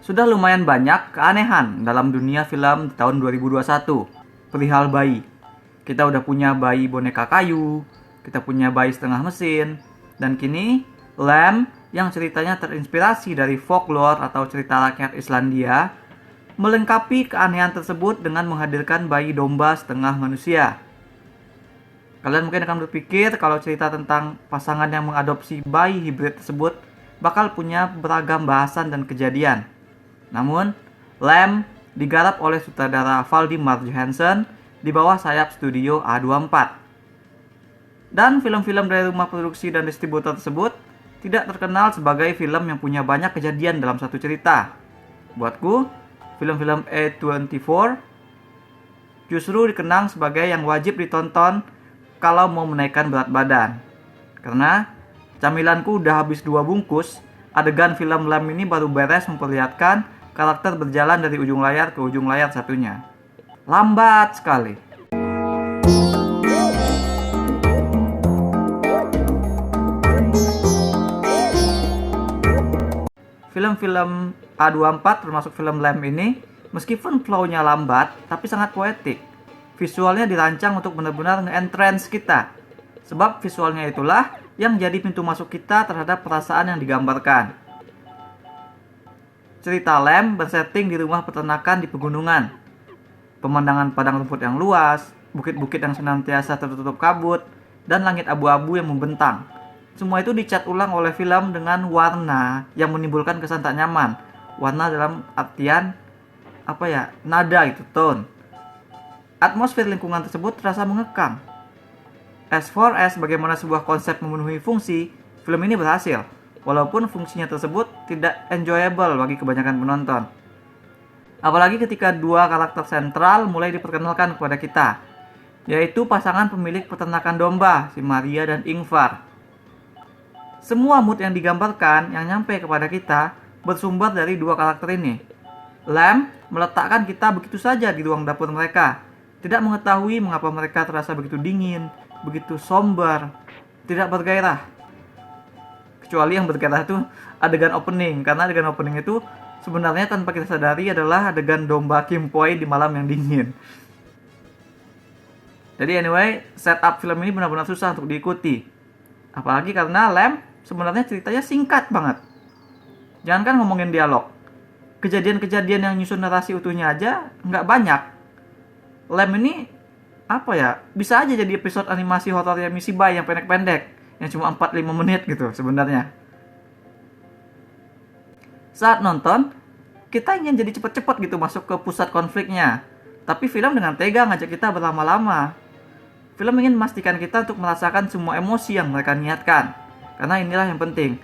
Sudah lumayan banyak keanehan dalam dunia film di tahun 2021 perihal bayi. Kita udah punya bayi boneka kayu, kita punya bayi setengah mesin, dan kini Lamb yang ceritanya terinspirasi dari folklore atau cerita rakyat Islandia melengkapi keanehan tersebut dengan menghadirkan bayi domba setengah manusia. Kalian mungkin akan berpikir kalau cerita tentang pasangan yang mengadopsi bayi hibrid tersebut bakal punya beragam bahasan dan kejadian. Namun, Lamb digarap oleh sutradara Valdimar Johansson di bawah sayap studio A24. Dan film-film dari rumah produksi dan distributor tersebut tidak terkenal sebagai film yang punya banyak kejadian dalam satu cerita. Buatku, film-film A24 justru dikenang sebagai yang wajib ditonton kalau mau menaikkan berat badan. Karena camilanku udah habis 2 bungkus, adegan film Lamb ini baru beres memperlihatkan karakter berjalan dari ujung layar ke ujung layar satunya. Lambat sekali. Film-film A24 termasuk film Lamb ini, meskipun flow-nya lambat, tapi sangat poetik. Visualnya dirancang untuk benar-benar nge-entrance kita. Sebab visualnya itulah yang jadi pintu masuk kita terhadap perasaan yang digambarkan. Cerita Lamb bersetting di rumah peternakan di pegunungan. Pemandangan padang rumput yang luas, bukit-bukit yang senantiasa tertutup kabut, dan langit abu-abu yang membentang. Semua itu dicat ulang oleh film dengan warna yang menimbulkan kesan tak nyaman. Warna dalam artian nada itu, tone. Atmosfer lingkungan tersebut terasa mengekang. As far as bagaimana sebuah konsep memenuhi fungsi, film ini berhasil. Walaupun fungsinya tersebut tidak enjoyable bagi kebanyakan penonton. Apalagi ketika dua karakter sentral mulai diperkenalkan kepada kita, yaitu pasangan pemilik peternakan domba, si Maria dan Ingvar. Semua mood yang digambarkan yang nyampe kepada kita bersumber dari dua karakter ini. Lamb meletakkan kita begitu saja di ruang dapur mereka, tidak mengetahui mengapa mereka terasa begitu dingin, begitu somber, tidak bergairah. Kecuali yang bergairah itu adegan opening, karena adegan opening itu sebenarnya tanpa kita sadari adalah adegan domba Kimpoi di malam yang dingin. Jadi anyway, setup film ini benar-benar susah untuk diikuti. Apalagi karena Lamb sebenarnya ceritanya singkat banget. Jangankan ngomongin dialog, kejadian-kejadian yang nyusun narasi utuhnya aja nggak banyak. Lamb ini bisa aja jadi episode animasi horornya Missy Bai yang pendek-pendek, yang cuma 4-5 menit gitu sebenarnya. Saat nonton, kita ingin jadi cepet-cepet gitu masuk ke pusat konfliknya. Tapi film dengan tega ngajak kita berlama-lama. Film ingin memastikan kita untuk merasakan semua emosi yang mereka niatkan. Karena inilah yang penting.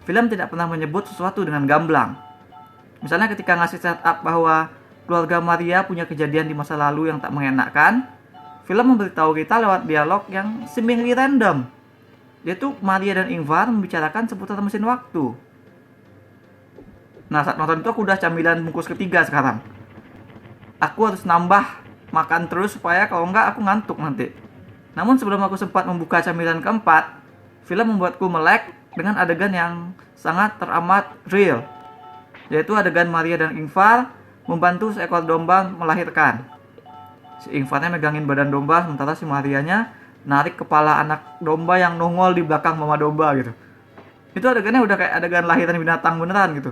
Film tidak pernah menyebut sesuatu dengan gamblang. Misalnya ketika ngasih setup bahwa keluarga Maria punya kejadian di masa lalu yang tak mengenakan, film memberitahu kita lewat dialog yang seemingly random. Yaitu Maria dan Ingvar membicarakan seputar mesin waktu. Nah, saat nonton itu aku udah camilan bungkus ketiga sekarang. Aku harus nambah makan terus supaya kalau enggak aku ngantuk nanti. Namun sebelum aku sempat membuka camilan keempat, film membuatku melek dengan adegan yang sangat teramat real. Yaitu adegan Maria dan Ingvar membantu seekor domba melahirkan. Si Ingvarnya megangin badan domba, sementara si Marianya narik kepala anak domba yang nongol di belakang mama domba gitu. Itu adegannya udah kayak adegan lahiran binatang beneran gitu,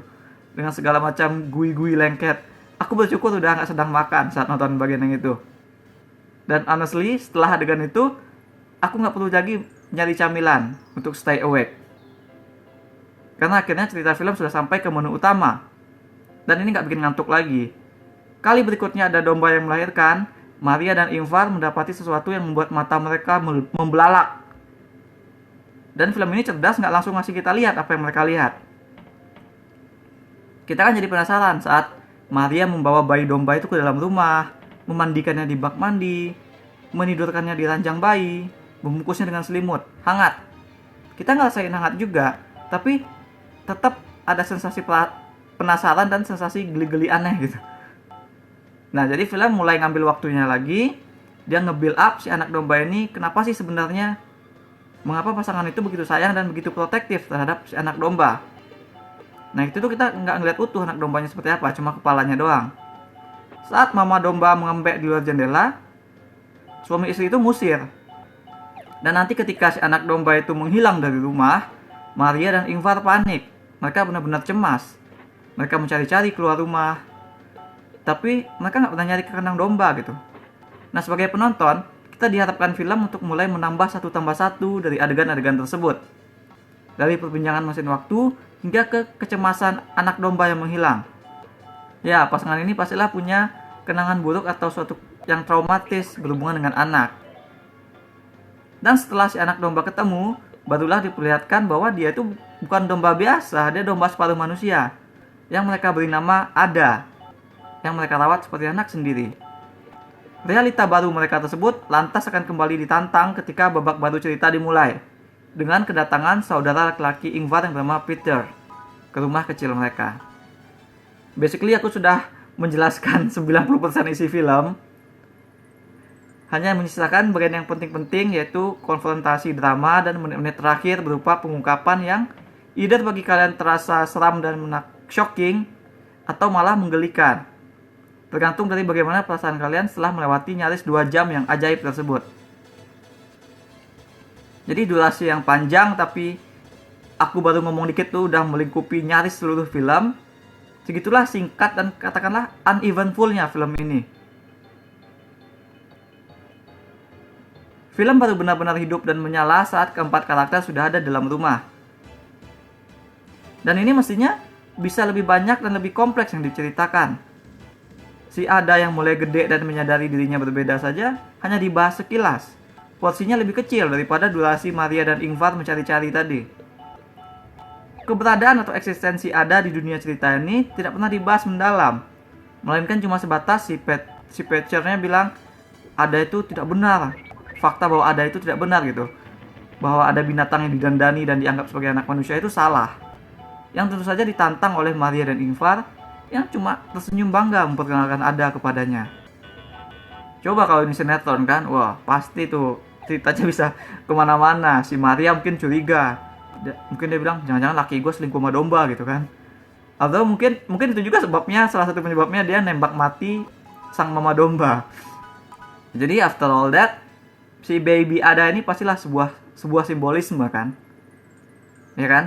dengan segala macam gui-gui lengket. Aku bersyukur udah gak sedang makan saat nonton bagian yang itu. Dan honestly, setelah adegan itu, aku gak perlu lagi nyari camilan untuk stay awake. Karena akhirnya cerita film sudah sampai ke menu utama. Dan ini gak bikin ngantuk lagi. Kali berikutnya ada domba yang melahirkan, Maria dan Ingvar mendapati sesuatu yang membuat mata mereka membelalak. Dan film ini cerdas gak langsung ngasih kita lihat apa yang mereka lihat. Kita kan jadi penasaran saat Maria membawa bayi domba itu ke dalam rumah, memandikannya di bak mandi, menidurkannya di ranjang bayi, membungkusnya dengan selimut, hangat. Kita ngerasain hangat juga, tapi tetap ada sensasi penasaran dan sensasi geli-geli aneh gitu. Nah, jadi film mulai ngambil waktunya lagi. Dia nge-build up si anak domba ini. Kenapa sih sebenarnya? Mengapa pasangan itu begitu sayang dan begitu protektif terhadap si anak domba? Nah itu tuh kita nggak ngeliat utuh anak dombanya seperti apa, cuma kepalanya doang. Saat mama domba mengembek di luar jendela, suami istri itu musir. Dan nanti ketika si anak domba itu menghilang dari rumah, Maria dan Ingvar panik. Mereka benar-benar cemas. Mereka mencari-cari keluar rumah, tapi mereka nggak pernah nyari ke kandang domba gitu. Nah sebagai penonton, kita diharapkan film untuk mulai menambah satu tambah satu dari adegan-adegan tersebut. Dari perbincangan mesin waktu hingga ke kecemasan anak domba yang menghilang. Ya, pasangan ini pastilah punya kenangan buruk atau suatu yang traumatis berhubungan dengan anak. Dan setelah si anak domba ketemu, barulah diperlihatkan bahwa dia itu bukan domba biasa, dia domba separuh manusia. Yang mereka beri nama Ada, yang mereka rawat seperti anak sendiri. Realita baru mereka tersebut lantas akan kembali ditantang ketika babak baru cerita dimulai, dengan kedatangan saudara laki-laki Ingvar yang bernama Peter ke rumah kecil mereka. Basically aku sudah menjelaskan 90% isi film. Hanya menyisakan bagian yang penting-penting, yaitu konfrontasi drama dan menit-menit terakhir berupa pengungkapan yang either bagi kalian terasa seram dan shocking atau malah menggelikan. Tergantung dari bagaimana perasaan kalian setelah melewati nyaris 2 jam yang ajaib tersebut. Jadi durasi yang panjang, tapi aku baru ngomong dikit tuh udah melingkupi nyaris seluruh film. Segitulah singkat dan katakanlah uneventful-nya film ini. Film baru benar-benar hidup dan menyala saat keempat karakter sudah ada dalam rumah. Dan ini mestinya bisa lebih banyak dan lebih kompleks yang diceritakan. Si Ada yang mulai gede dan menyadari dirinya berbeda saja hanya dibahas sekilas. Porsinya lebih kecil daripada durasi Maria dan Ingvar mencari-cari tadi. Keberadaan atau eksistensi Ada di dunia cerita ini tidak pernah dibahas mendalam, melainkan cuma sebatas si Patchernya bilang Ada itu tidak benar. Fakta bahwa Ada itu tidak benar gitu. Bahwa ada binatang yang didandani dan dianggap sebagai anak manusia itu salah. Yang tentu saja ditantang oleh Maria dan Ingvar yang cuma tersenyum bangga memperkenalkan Ada kepadanya. Coba kalau ini sinetron kan, wah pasti tuh ceritanya bisa kemana-mana. Si Maria mungkin curiga, mungkin dia bilang jangan-jangan laki gue selingkuh sama domba gitu kan. Atau mungkin itu juga sebabnya, salah satu penyebabnya dia nembak mati sang mama domba. Jadi after all that, si baby Ada ini pastilah sebuah simbolisme kan, ya kan?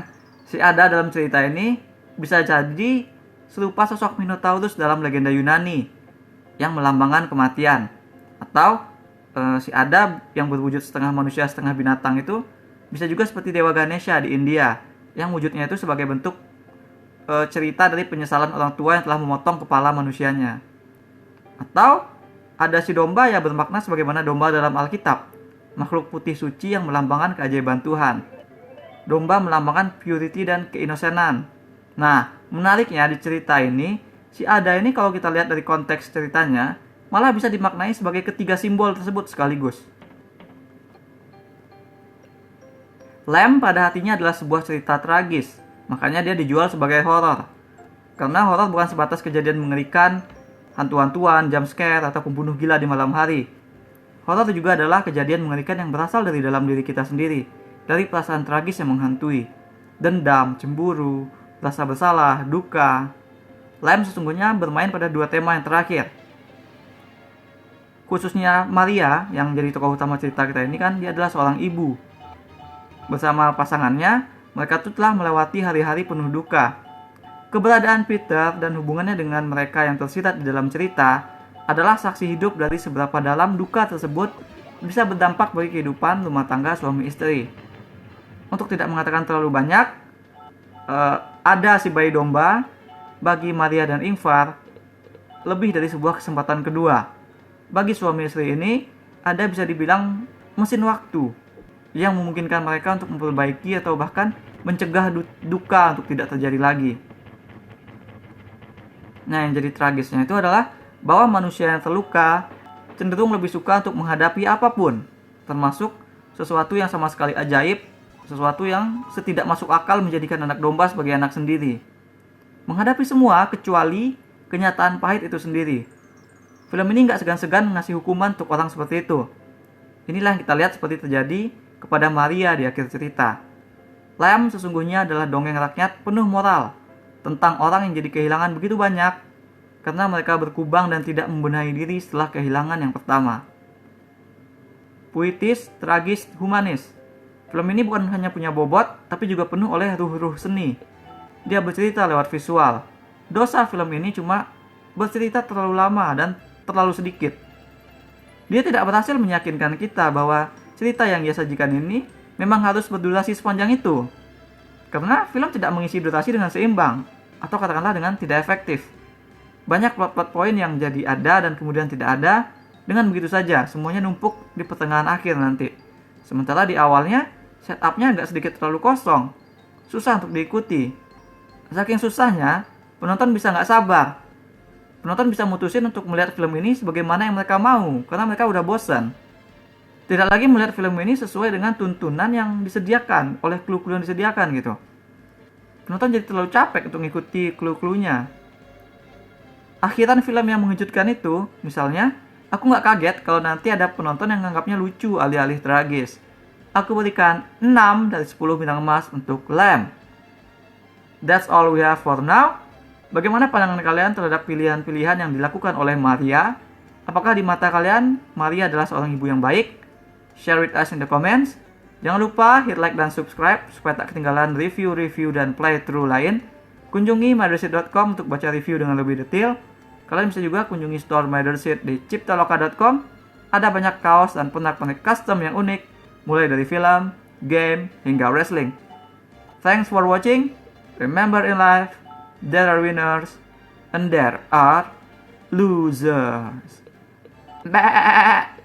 Si Ada dalam cerita ini bisa jadi serupa sosok Minotaurus dalam legenda Yunani yang melambangkan kematian, atau si Ada yang berwujud setengah manusia setengah binatang itu bisa juga seperti Dewa Ganesha di India yang wujudnya itu sebagai bentuk cerita dari penyesalan orang tua yang telah memotong kepala manusianya. Atau ada si domba yang bermakna sebagaimana domba dalam Alkitab, makhluk putih suci yang melambangkan keajaiban Tuhan. Domba melambangkan purity dan keinosenan. Nah, menariknya di cerita ini, si Ada ini kalau kita lihat dari konteks ceritanya, malah bisa dimaknai sebagai ketiga simbol tersebut sekaligus. Lamb pada hatinya adalah sebuah cerita tragis, makanya dia dijual sebagai horor. Karena horor bukan sebatas kejadian mengerikan, hantu-hantuan, jump scare, atau pembunuh gila di malam hari. Horor juga adalah kejadian mengerikan yang berasal dari dalam diri kita sendiri, dari perasaan tragis yang menghantui, dendam, cemburu, rasa bersalah, duka. Lamb sesungguhnya bermain pada 2 tema yang terakhir. Khususnya Maria yang jadi tokoh utama cerita kita ini kan, dia adalah seorang ibu. Bersama pasangannya, mereka tuh telah melewati hari-hari penuh duka. Keberadaan Peter dan hubungannya dengan mereka yang tersirat di dalam cerita adalah saksi hidup dari seberapa dalam duka tersebut bisa berdampak bagi kehidupan rumah tangga suami istri. Untuk tidak mengatakan terlalu banyak, Ada si bayi domba bagi Maria dan Ingvar lebih dari sebuah kesempatan kedua. Bagi suami istri ini, Ada bisa dibilang mesin waktu yang memungkinkan mereka untuk memperbaiki atau bahkan mencegah duka untuk tidak terjadi lagi. Nah, yang jadi tragisnya itu adalah bahwa manusia yang terluka cenderung lebih suka untuk menghadapi apapun, termasuk sesuatu yang sama sekali ajaib, sesuatu yang setidak masuk akal menjadikan anak domba sebagai anak sendiri. Menghadapi semua kecuali kenyataan pahit itu sendiri. Film ini nggak segan-segan ngasih hukuman untuk orang seperti itu. Inilah yang kita lihat seperti terjadi kepada Maria di akhir cerita. Lamb sesungguhnya adalah dongeng rakyat penuh moral, tentang orang yang jadi kehilangan begitu banyak karena mereka berkubang dan tidak membenahi diri setelah kehilangan yang pertama. Puitis, tragis, humanis. Film ini bukan hanya punya bobot, tapi juga penuh oleh ruh-ruh seni. Dia bercerita lewat visual. Dosa film ini cuma bercerita terlalu lama dan terlalu sedikit. Dia tidak berhasil meyakinkan kita bahwa cerita yang dia sajikan ini memang harus berdurasi sepanjang itu. Karena film tidak mengisi durasi dengan seimbang, atau katakanlah dengan tidak efektif. Banyak plot-plot poin yang jadi ada dan kemudian tidak ada, dengan begitu saja semuanya numpuk di pertengahan akhir nanti. Sementara di awalnya, setupnya agak sedikit terlalu kosong, susah untuk diikuti. Saking susahnya, penonton bisa nggak sabar. Penonton bisa mutusin untuk melihat film ini sebagaimana yang mereka mau, karena mereka udah bosan. Tidak lagi melihat film ini sesuai dengan tuntunan yang disediakan oleh clue-clue yang disediakan gitu. Penonton jadi terlalu capek untuk mengikuti clue-cluenya. Akhiran film yang mengejutkan itu, misalnya, aku nggak kaget kalau nanti ada penonton yang menganggapnya lucu alih-alih tragis. Aku berikan 6 dari 10 bintang emas untuk Lamb. That's all we have for now. Bagaimana pandangan kalian terhadap pilihan-pilihan yang dilakukan oleh Maria? Apakah di mata kalian, Maria adalah seorang ibu yang baik? Share with us in the comments. Jangan lupa hit like dan subscribe supaya tak ketinggalan review-review dan playthrough lain. Kunjungi mydersit.com untuk baca review dengan lebih detail. Kalian bisa juga kunjungi store mydersit di ciptaloka.com. Ada banyak kaos dan pernak-pernik custom yang unik, mulai dari film, game, hingga wrestling. Thanks for watching. Remember in life, there are winners and there are losers. Bye.